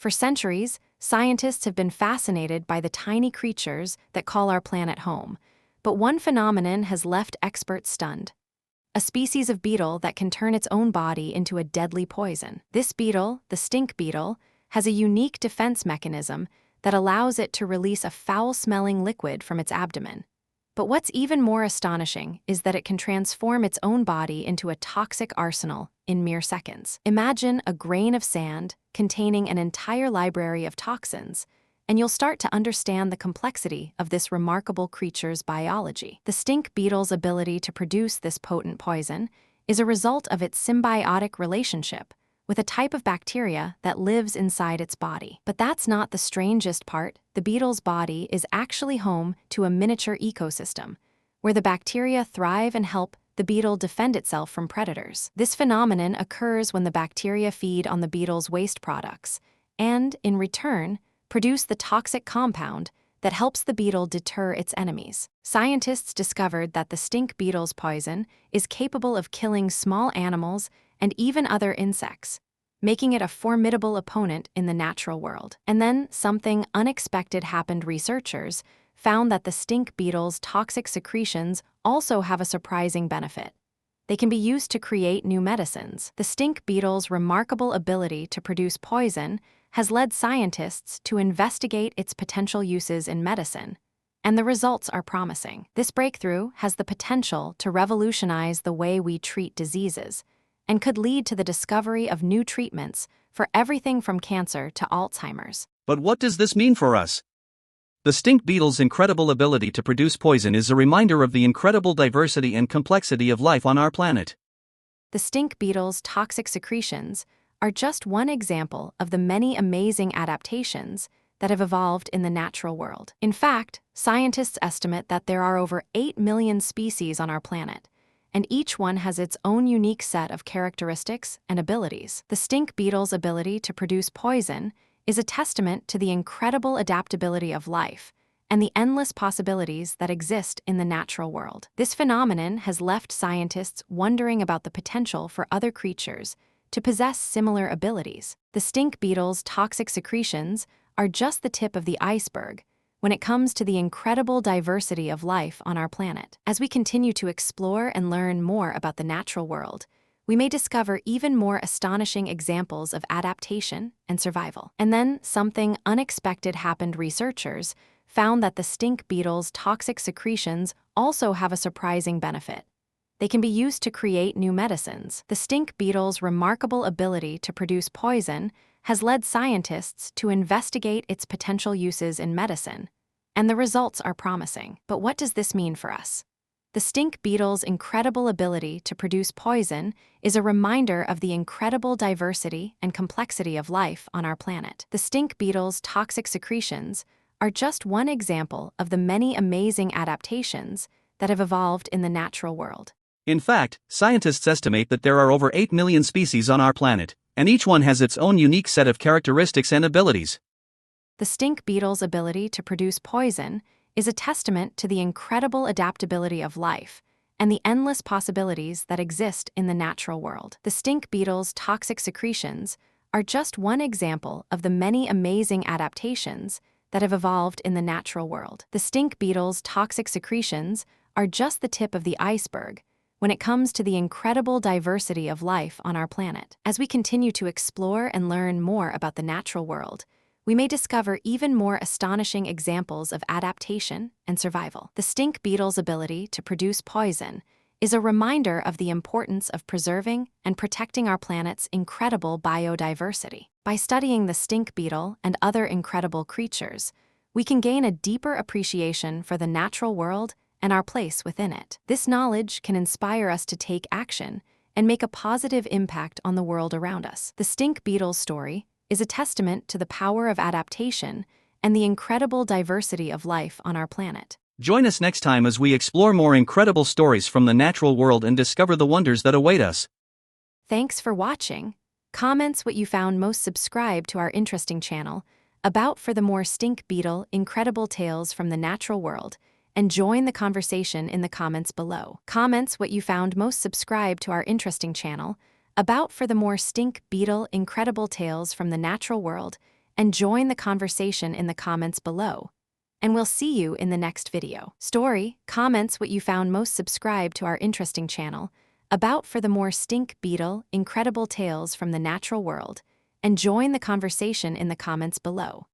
For centuries, scientists have been fascinated by the tiny creatures that call our planet home. But one phenomenon has left experts stunned: a species of beetle that can turn its own body into a deadly poison. This beetle, the stink beetle, has a unique defense mechanism that allows it to release a foul-smelling liquid from its abdomen. But what's even more astonishing is that it can transform its own body into a toxic arsenal in mere seconds. Imagine a grain of sand containing an entire library of toxins, and you'll start to understand the complexity of this remarkable creature's biology. The stink beetle's ability to produce this potent poison is a result of its symbiotic relationship with a type of bacteria that lives inside its body. But that's not the strangest part. The beetle's body is actually home to a miniature ecosystem, where the bacteria thrive and help the beetle defend itself from predators. This phenomenon occurs when the bacteria feed on the beetle's waste products and, in return, produce the toxic compound that helps the beetle deter its enemies. Scientists discovered that the stink beetle's poison is capable of killing small animals and even other insects, making it a formidable opponent in the natural world. And then something unexpected happened. Researchers found that the stink beetle's toxic secretions also have a surprising benefit. They can be used to create new medicines. The stink beetle's remarkable ability to produce poison has led scientists to investigate its potential uses in medicine, and the results are promising. This breakthrough has the potential to revolutionize the way we treat diseases, and could lead to the discovery of new treatments for everything from cancer to Alzheimer's. But what does this mean for us? The stink beetle's incredible ability to produce poison is a reminder of the incredible diversity and complexity of life on our planet. The stink beetle's toxic secretions are just one example of the many amazing adaptations that have evolved in the natural world. In fact, scientists estimate that there are over 8 million species on our planet, and each one has its own unique set of characteristics and abilities. The stink beetle's ability to produce poison is a testament to the incredible adaptability of life and the endless possibilities that exist in the natural world. This phenomenon has left scientists wondering about the potential for other creatures to possess similar abilities. The stink beetle's toxic secretions are just the tip of the iceberg when it comes to the incredible diversity of life on our planet. As we continue to explore and learn more about the natural world, we may discover even more astonishing examples of adaptation and survival. And then something unexpected happened. Researchers found that the stink beetle's toxic secretions also have a surprising benefit. They can be used to create new medicines. The stink beetle's remarkable ability to produce poison has led scientists to investigate its potential uses in medicine, and the results are promising. But what does this mean for us? The stink beetle's incredible ability to produce poison is a reminder of the incredible diversity and complexity of life on our planet. The stink beetle's toxic secretions are just one example of the many amazing adaptations that have evolved in the natural world. In fact, scientists estimate that there are over 8 million species on our planet, and each one has its own unique set of characteristics and abilities. The stink beetle's ability to produce poison is a testament to the incredible adaptability of life and the endless possibilities that exist in the natural world. The stink beetle's toxic secretions are just one example of the many amazing adaptations that have evolved in the natural world. The stink beetle's toxic secretions are just the tip of the iceberg when it comes to the incredible diversity of life on our planet. As we continue to explore and learn more about the natural world, we may discover even more astonishing examples of adaptation and survival. The stink beetle's ability to produce poison is a reminder of the importance of preserving and protecting our planet's incredible biodiversity. By studying the stink beetle and other incredible creatures, we can gain a deeper appreciation for the natural world and our place within it. This knowledge can inspire us to take action and make a positive impact on the world around us. The stink beetle's story is a testament to the power of adaptation and the incredible diversity of life on our planet. Join us next time as we explore more incredible stories from the natural world and discover the wonders that await us. Thanks for watching. Comments what you found most. Subscribe to our interesting channel about for the more stink beetle incredible tales from the natural world, and join the conversation in the comments below. Comments what you found most. Subscribe to our interesting channel about for the more stink beetle incredible tales from the natural world, and join the conversation in the comments below. And we'll see you in the next video. Story, comments what you found most. Subscribe to our interesting channel, About for the more stink beetle, incredible tales from the natural world, and join the conversation in the comments below.